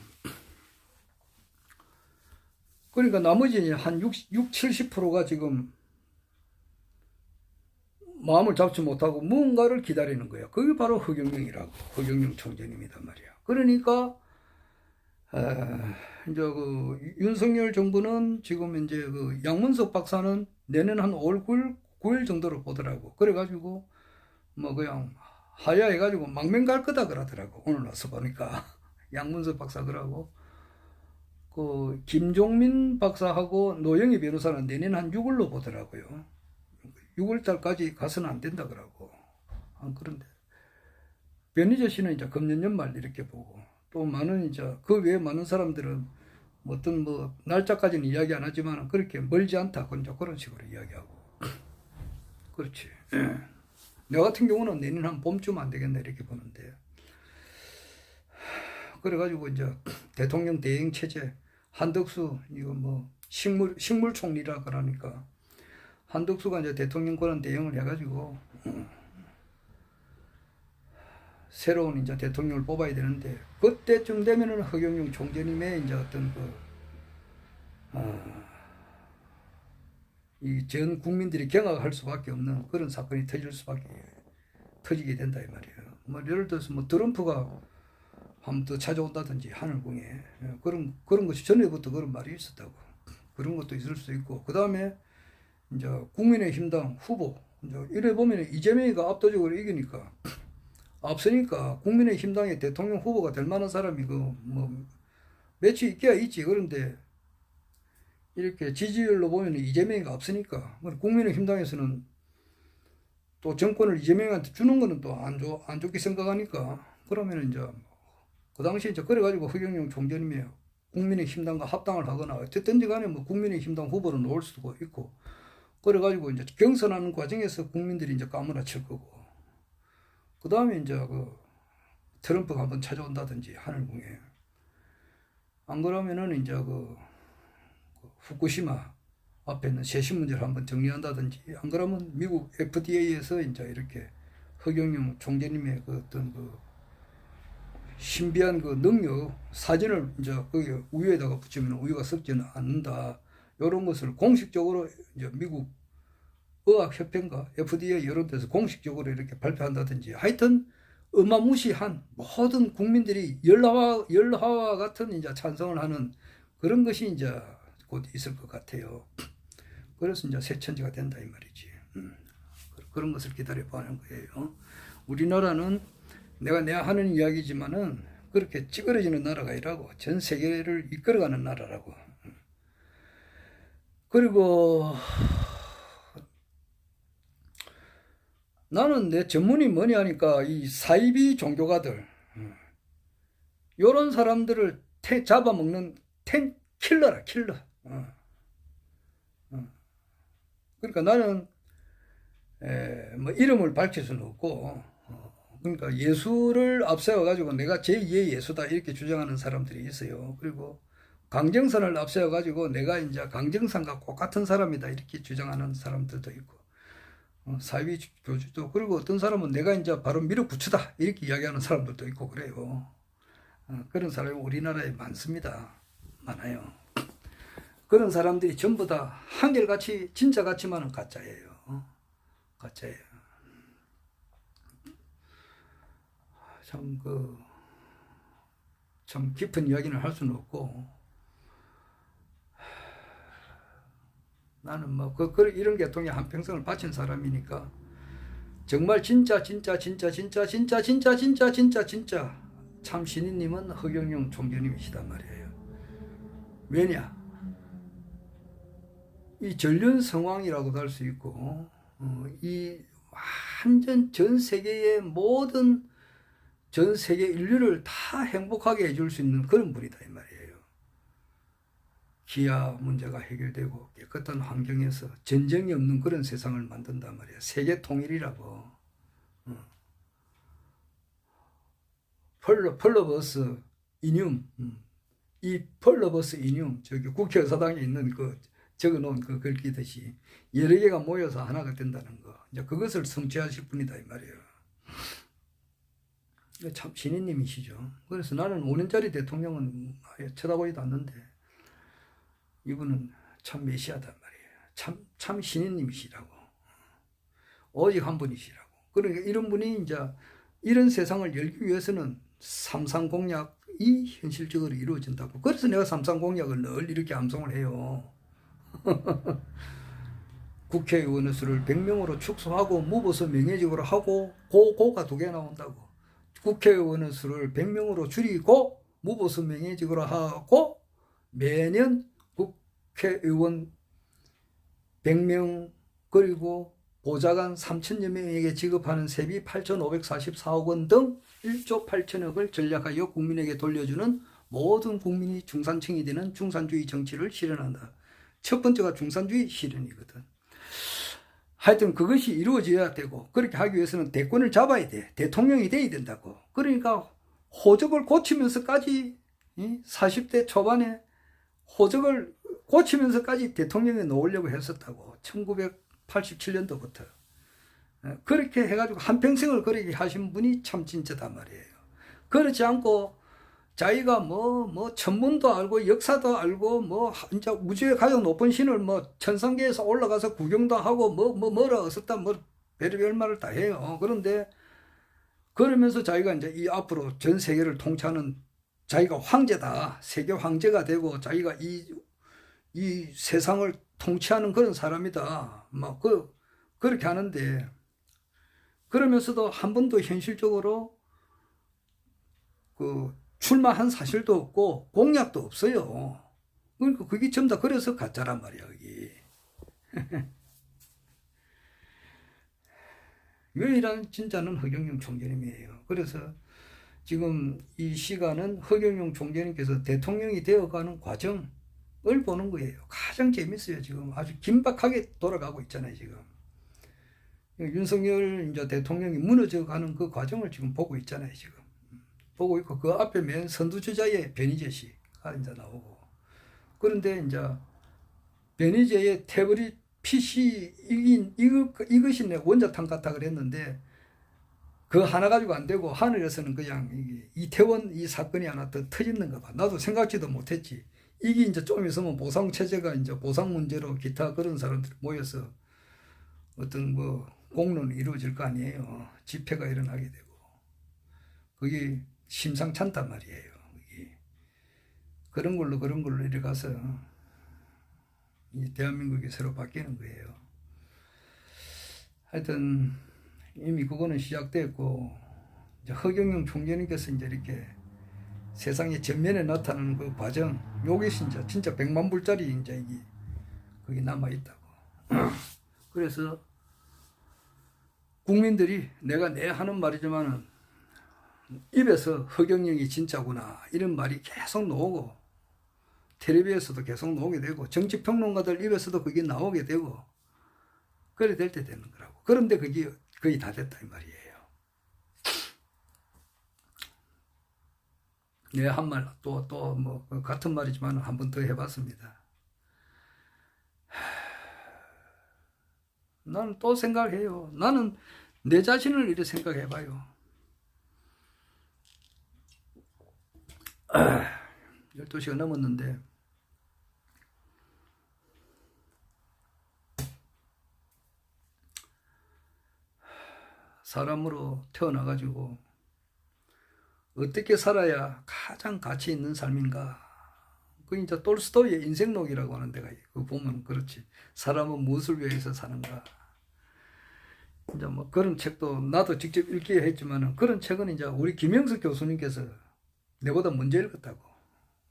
그러니까 나머지 한 70%가 지금 마음을 잡지 못하고 무언가를 기다리는 거예요. 그게 바로 허경영이라고. 허경영 총재님이단 말이야. 그러니까 이제 그 윤석열 정부는 지금 이제 그 양문석 박사는 내년 한 5월 9일 정도로 보더라고. 그래가지고 뭐 그냥 하야해가지고 망명 갈 거다 그러더라고. 오늘 와서 보니까 양문석 박사 그러고 그 김종민 박사하고 노영희 변호사는 내년 한 6월로 보더라고요. 6월 달까지 가서는 안 된다 그러고. 그런데 변희재 씨는 이제 금년 연말 이렇게 보고, 또 많은 이제 그 외에 많은 사람들은 어떤 뭐 날짜까지는 이야기 안 하지만 그렇게 멀지 않다 그런 식으로 이야기하고. 그렇지. 내 같은 경우는 내년 한 봄쯤 안 되겠네 이렇게 보는데, 그래가지고 이제 대통령 대행 체제 한덕수 이거 뭐 식물 총리라 그러니까 한덕수가 이제 대통령 권한 대행을 해가지고 새로운 이제 대통령을 뽑아야 되는데, 그때쯤 되면은 허경영 총재님의 이제 어떤 이 전 국민들이 경악할 수밖에 없는 그런 사건이 터지게 된다 이 말이에요. 뭐 예를 들어서 뭐 트럼프가 한번 더 찾아온다든지 하늘궁에, 그런 것이 전에부터 그런 말이 있었다고. 그런 것도 있을 수 있고, 그 다음에 이제 국민의힘당 후보 이제 이래 보면 이재명이가 압도적으로 이기니까 앞서니까 국민의힘당의 대통령 후보가 될 만한 사람이 뭐 몇이 있기야 있지. 그런데 이렇게 지지율로 보면 이재명이가 앞서니까 국민의힘당에서는 또 정권을 이재명한테 주는 거는 또 안 좋게 생각하니까, 그러면 이제 그 당시에 이제 그래가지고 허경영 총재님이 국민의힘당과 합당을 하거나 어쨌든지 간에 뭐 국민의힘당 후보로 놓을 수도 있고, 그래가지고 이제 경선하는 과정에서 국민들이 이제 까무라칠 거고, 그 다음에 이제 트럼프가 한번 찾아온다든지 하늘궁에, 안 그러면은 이제 후쿠시마 앞에 있는 세신 문제를 한번 정리한다든지, 안 그러면 미국 FDA에서 이제 이렇게 허경영 총재님의 어떤 신비한 능력 사진을 이제 거기 우유에다가 붙이면 우유가 썩지는 않는다. 이런 것을 공식적으로 이제 미국 의학협회인가 FDA 이런 데서 공식적으로 이렇게 발표한다든지, 하여튼 어마무시한 모든 국민들이 열화와 같은 이제 찬성을 하는 그런 것이 이제 곧 있을 것 같아요. 그래서 이제 새 천지가 된다 이 말이지. 그런 것을 기다려보는 거예요. 우리나라는 내가 하는 이야기지만은 그렇게 찌그러지는 나라가 아니라고, 전 세계를 이끌어가는 나라라고. 그리고 나는 내 전문이 뭐냐 하니까 이 사이비 종교가들, 요런 사람들을 잡아먹는 킬러라, 킬러. 그러니까 나는 뭐 이름을 밝힐 수는 없고, 그러니까 예수를 앞세워가지고 내가 제2의 예수다 이렇게 주장하는 사람들이 있어요. 그리고 강정선을 앞세워가지고 내가 이제 강정선과 똑같은 사람이다 이렇게 주장하는 사람들도 있고, 사이비 교주도, 그리고 어떤 사람은 내가 이제 바로 밀어붙이다 이렇게 이야기하는 사람들도 있고 그래요. 그런 사람이 우리나라에 많습니다. 많아요. 그런 사람들이 전부 다 한결같이 진짜 같지만은 가짜예요. 가짜예요. 참 깊은 이야기는 할 수는 없고, 나는 뭐 이런 계통에 한평생을 바친 사람이니까 정말 진짜 참 신인님은 허경영 총재님이시단 말이에요. 왜냐? 이 전륜 성왕이라고도 할 수 있고, 이 완전 전 세계 인류를 다 행복하게 해줄 수 있는 그런 분이다 이 말이에요. 기아 문제가 해결되고 깨끗한 환경에서 전쟁이 없는 그런 세상을 만든단 말이에요. 세계 통일이라고. 펄러버스 이뇽, 이 펄러버스 이뇽, 저기 국회의사당에 있는 적어놓은 글귀듯이 여러 개가 모여서 하나가 된다는 거, 이제 그것을 성취하실 분이다 이 말이에요. 참 신인님이시죠. 그래서 나는 5년짜리 대통령은 쳐다보지도 않는데 이분은 참 메시아단 말이에요. 참 신인님이시라고. 오직 한 분이시라고. 그러니까 이런 분이 이제 이런 세상을 열기 위해서는 삼상공약이 현실적으로 이루어진다고. 그래서 내가 삼상공약을 늘 이렇게 암송을 해요. 국회의원의 수를 100명으로 축소하고 무보수 명예직으로 하고 고가 두 개 나온다고. 국회의원의 수를 100명으로 줄이고 무보수 명예직으로 하고 매년 국회의원 100명 그리고 보좌관 3천여 명에게 지급하는 세비 8,544억 원 등 1조 8천억을 전략하여 국민에게 돌려주는 모든 국민이 중산층이 되는 중산주의 정치를 실현한다. 첫 번째가 중산주의 실현이거든. 하여튼 그것이 이루어져야 되고 그렇게 하기 위해서는 대권을 잡아야 돼. 대통령이 돼야 된다고. 그러니까 호적을 고치면서까지 40대 초반에 호적을 고치면서까지 대통령에 놓으려고 했었다고. 1987년도부터. 그렇게 해가지고 한평생을 그렇게 하신 분이 참 진짜단 말이에요. 그렇지 않고 자기가 천문도 알고 역사도 알고 이제 우주의 가장 높은 신을 천상계에서 올라가서 구경도 하고 뭐라 어었다 별의별 말을 다 해요. 그런데 그러면서 자기가 이제 이 앞으로 전 세계를 통치하는 자기가 황제다. 세계 황제가 되고 자기가 이 세상을 통치하는 그런 사람이다. 그렇게 하는데 그러면서도 한 번도 현실적으로 출마한 사실도 없고 공약도 없어요. 그러니까 그게 전부 다 그래서 가짜란 말이야, 여기. 유일한 진짜는 허경영 총재님이에요. 그래서 지금 이 시간은 허경영 총재님께서 대통령이 되어가는 과정을 보는 거예요. 가장 재밌어요. 지금 아주 긴박하게 돌아가고 있잖아요, 지금. 윤석열 이제 대통령이 무너져가는 그 과정을 지금 보고 있잖아요, 지금. 보고 있고 그 앞에 맨 선두주자의 변희재 씨가 이제 나오고 그런데 이제 변희재의 태블릿 PC 이것이 내 원자탄 같다 그랬는데 그 하나 가지고 안 되고 하늘에서는 그냥 이태원 이 사건이 하나 더 터졌는가 봐. 나도 생각지도 못했지. 이게 이제 좀 있으면 보상 체제가 이제 보상 문제로 기타 그런 사람들이 모여서 어떤 공론이 이루어질 거 아니에요. 집회가 일어나게 되고 그게 심상찮단 말이에요. 그런 걸로 이렇게 가서 이 대한민국이 새로 바뀌는 거예요. 하여튼 이미 그거는 시작됐고 이제 허경영 총재님께서 이제 이렇게 세상의 전면에 나타나는 그 과정, 요게 진짜 100만 불짜리 이제 이게 거기 남아 있다고. 그래서 국민들이 내가 하는 말이지만은 입에서 허경영이 진짜구나 이런 말이 계속 나오고 텔레비에서도 계속 나오게 되고 정치평론가들 입에서도 그게 나오게 되고 그래 될 때 되는 거라고. 그런데 그게 거의 다 됐다 이 말이에요. 네, 한 말 또 같은 말이지만 한 번 더 해봤습니다. 나는 또 생각해요. 나는 내 자신을 이렇게 생각해봐요. 12시가 넘었는데 사람으로 태어나가지고 어떻게 살아야 가장 가치 있는 삶인가. 그 이제 톨스토이의 인생록이라고 하는 데가 그거 보면 그렇지. 사람은 무엇을 위해서 사는가. 이제 그런 책도 나도 직접 읽기에 했지만은 그런 책은 이제 우리 김영석 교수님께서 내보다 먼저 읽었다고.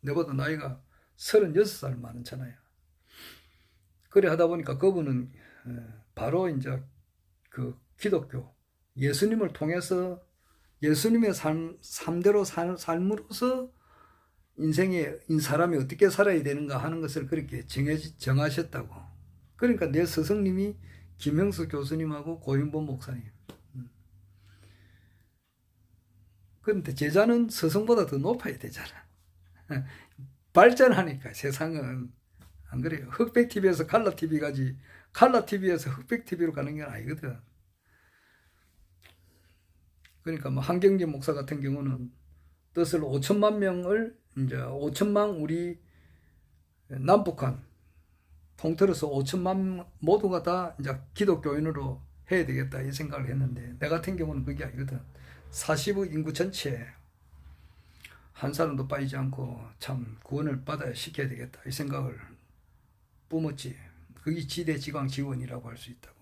내보다 나이가 36살 많잖아요. 그래 하다 보니까 그분은 바로 이제 그 기독교 예수님을 통해서 예수님의 삶대로 삶으로서 사람이 어떻게 살아야 되는가 하는 것을 그렇게 정하셨다고. 그러니까 내 스승님이 김영석 교수님하고 고인범 목사님. 그런데 제자는 스승보다 더 높아야 되잖아. 발전하니까 세상은. 안 그래요? 흑백TV에서 칼라TV 가지 칼라TV에서 흑백TV로 가는 게 아니거든. 그러니까 한경재 목사 같은 경우는 뜻을 5천만 명을 이제 5천만 우리 남북한 통틀어서 5천만 모두가 다 이제 기독교인으로 해야 되겠다 이 생각을 했는데 내 같은 경우는 그게 아니거든. 40억 인구 전체에 한 사람도 빠지지 않고 참 구원을 받아야 시켜야 되겠다 이 생각을 뿜었지. 그게 지대지강 지원이라고 할 수 있다고.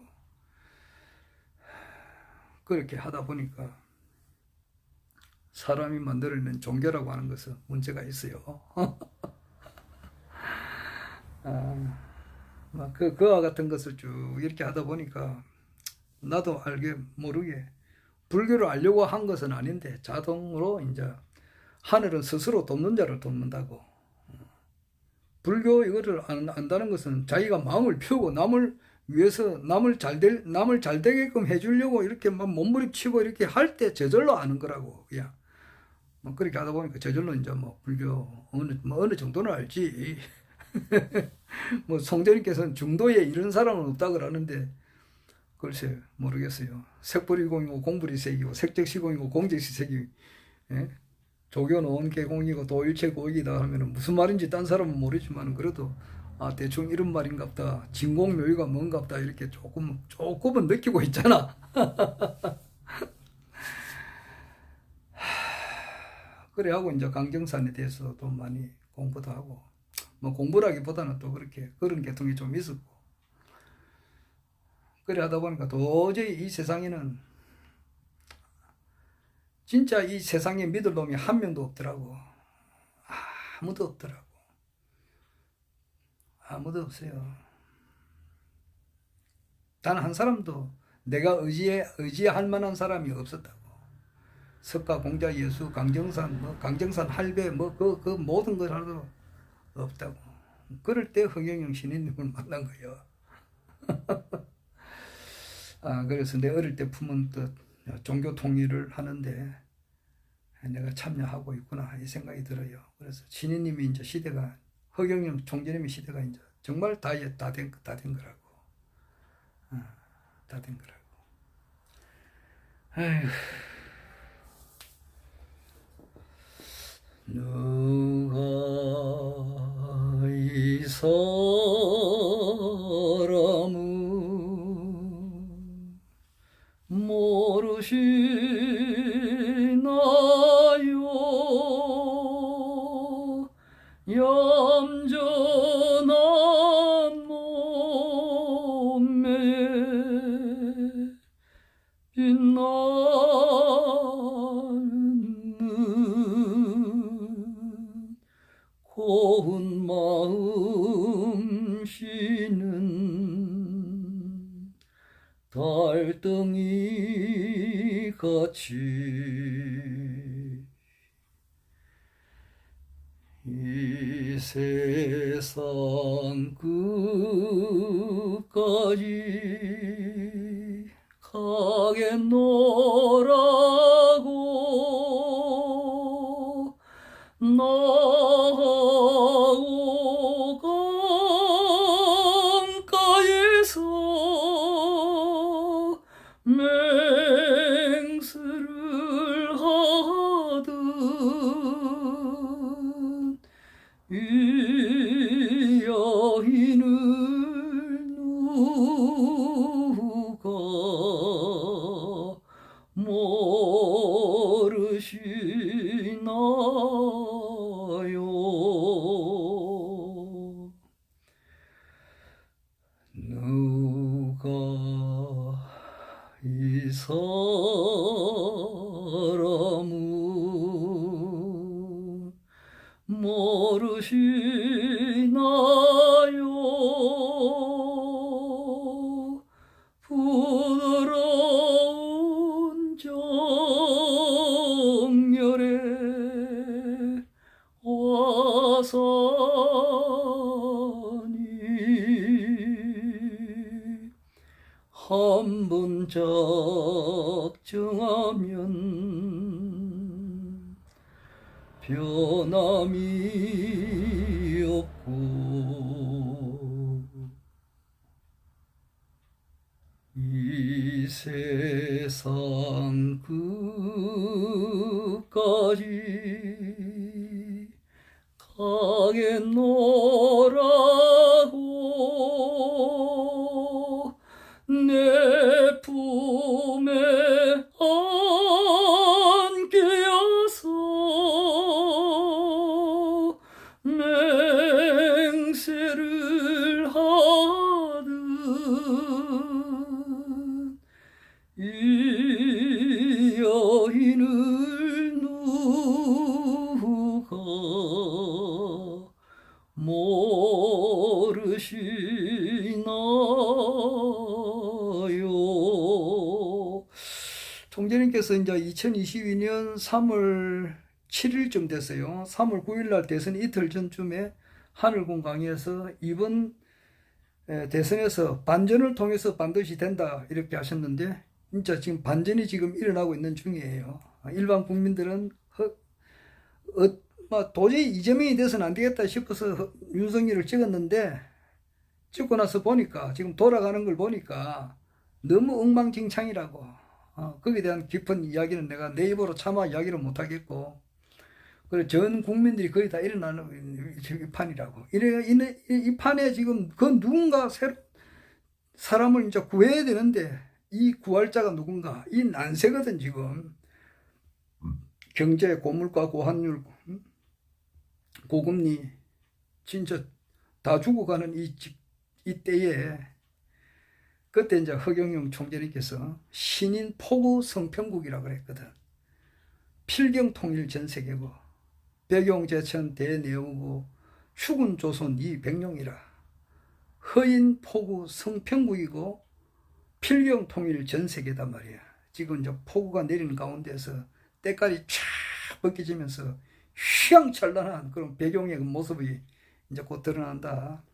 그렇게 하다 보니까 사람이 만들어낸 종교라고 하는 것은 문제가 있어요. 그와 같은 것을 쭉 이렇게 하다 보니까 나도 알게 모르게 불교를 알려고 한 것은 아닌데 자동으로 이제 하늘은 스스로 돕는 자를 돕는다고. 불교 이거를 안다는 것은 자기가 마음을 피우고 남을 위해서 남을 잘 되게끔 해주려고 이렇게 막 몸부림치고 이렇게 할 때 저절로 아는 거라고. 그냥 뭐 그렇게 하다 보니까 저절로 이제 뭐 불교 어느 정도는 알지. 뭐 성전님께서는 중도에 이런 사람은 없다 그러는데 글쎄 모르겠어요. 색불이공이고 공불이색이고 색적시공이고 공적시색이, 예? 조교는 온개공이고 도일체고이다 하면은 무슨 말인지 딴 사람은 모르지만 그래도 대충 이런 말인갑다, 진공묘의가 뭔갑다 이렇게 조금은 느끼고 있잖아. 그래 하고 이제 강정산에 대해서도 많이 공부도 하고, 뭐 공부라기보다는 또 그렇게 그런 계통이 좀 있었고, 그래 하다 보니까 도저히 이 세상에는 진짜 이 세상에 믿을 놈이 한 명도 없더라고. 아무도 없더라고. 아무도 없어요. 단 한 사람도 내가 의지할 만한 사람이 없었다고. 석가, 공자, 예수, 강정산, 강정산 할배, 그 모든 걸 하나도 없다고. 그럴 때 허경영 신인님을 만난 거예요. 그래서 내 어릴 때 품은 뜻, 종교 통일을 하는데 내가 참여하고 있구나 이 생각이 들어요. 그래서 신인님이 이제 시대가, 허경영 총재님의 시대가 이제 정말 다 된 거라고. 다 된 거라고. 아휴. 누가 이 사람을 모르시나요? 얌전한 몸매에 빛나는 고운 마음 쉬는 달덩이 같이 이 세상 끝까지 가겠노라고 나하고 강가에서 맹세를 하듯 이 여인을 누가 모르시나요? 누가 이 사람을 모르시나요? 부드러운 정열의 화산이 한 번 작정하면 변함이 없고 이 세상 끝까지 가겠노라고 내 품에 안겨서 맹세를 하듯 모르시나요? 총재님께서 이제 2022년 3월 7일쯤 됐어요. 3월 9일 날 대선 이틀 전쯤에 하늘군 강의에서 이번 대선에서 반전을 통해서 반드시 된다 이렇게 하셨는데, 진짜 지금 반전이 지금 일어나고 있는 중이에요. 일반 국민들은 도저히 이재명이 돼서는 안 되겠다 싶어서 윤석열을 찍었는데, 찍고 나서 보니까 지금 돌아가는 걸 보니까 너무 엉망진창이라고. 거기에 대한 깊은 이야기는 내가 내 입으로 차마 이야기를 못하겠고, 그래 전 국민들이 거의 다 일어나는 이 판이라고. 이 판에 지금 그 누군가 새로 사람을 이제 구해야 되는데, 이 구할자가 누군가? 이 난세거든 지금. 경제, 고물가, 고환율, 고금리, 진짜 다 죽어가는 이 때에, 그때 이제 허경영 총재님께서 신인 포구 성평국이라 그랬거든. 필경 통일 전 세계고, 백용제천 대내후고, 휴군 조선 이백룡이라. 허인 포구 성평국이고 필경 통일 전 세계단 말이야. 지금 이제 폭우가 내리는 가운데서 때깔이 쫙 벗겨지면서 휘황찬란한 그런 배경의 그 모습이 이제 곧 드러난다.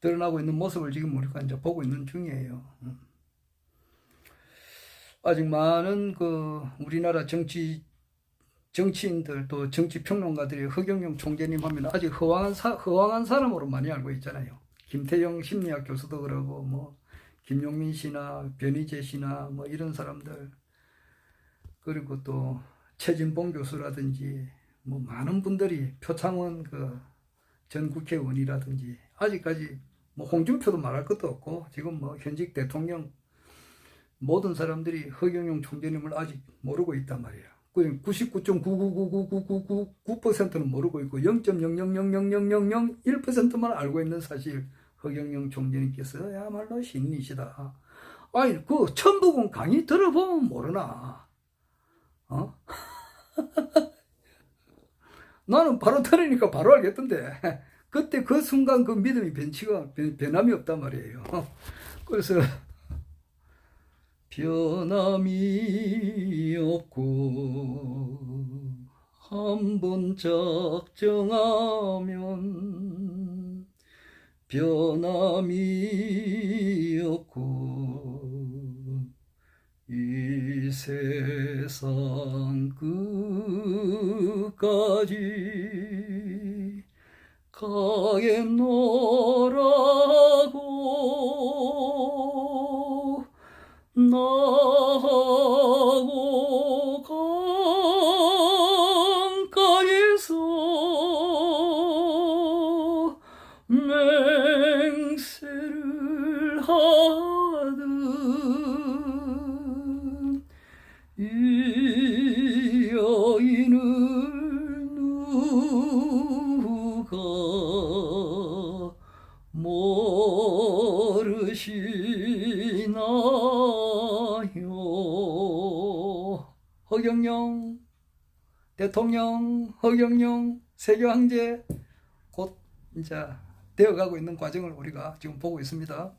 드러나고 있는 모습을 지금 우리가 이제 보고 있는 중이에요. 아직 많은 우리나라 정치인들 또 정치평론가들이 허경영 총재님 하면 아직 허황한 사람으로 많이 알고 있잖아요. 김태영 심리학 교수도 그러고, 뭐 김용민 씨나 변희재 씨나 뭐 이런 사람들, 그리고 또 최진봉 교수라든지 뭐 많은 분들이, 표창원 전 국회의원이라든지, 아직까지 뭐 홍준표도 말할 것도 없고, 지금 뭐 현직 대통령 모든 사람들이 허경영 총재님을 아직 모르고 있단 말이에요. 99.9999999%는 모르고 있고 0.0000001%만 알고 있는 사실, 허경영 총재님께서 야말로 신이시다. 아니 천부군 강의 들어보면 모르나? 나는 바로 들으니까 바로 알겠던데, 그때 그 순간 그 믿음이 변함이 없단 말이에요. 그래서 변함이 없고 한번 작정하면 변함이 없고 이 세상 끝까지 가겠노라고 나하고 강가에서 맹세를 하듯 이 여인을 누가 모르시나요? 허경영 대통령, 허경영 세계 황제 곧 이제 되어가고 있는 과정을 우리가 지금 보고 있습니다.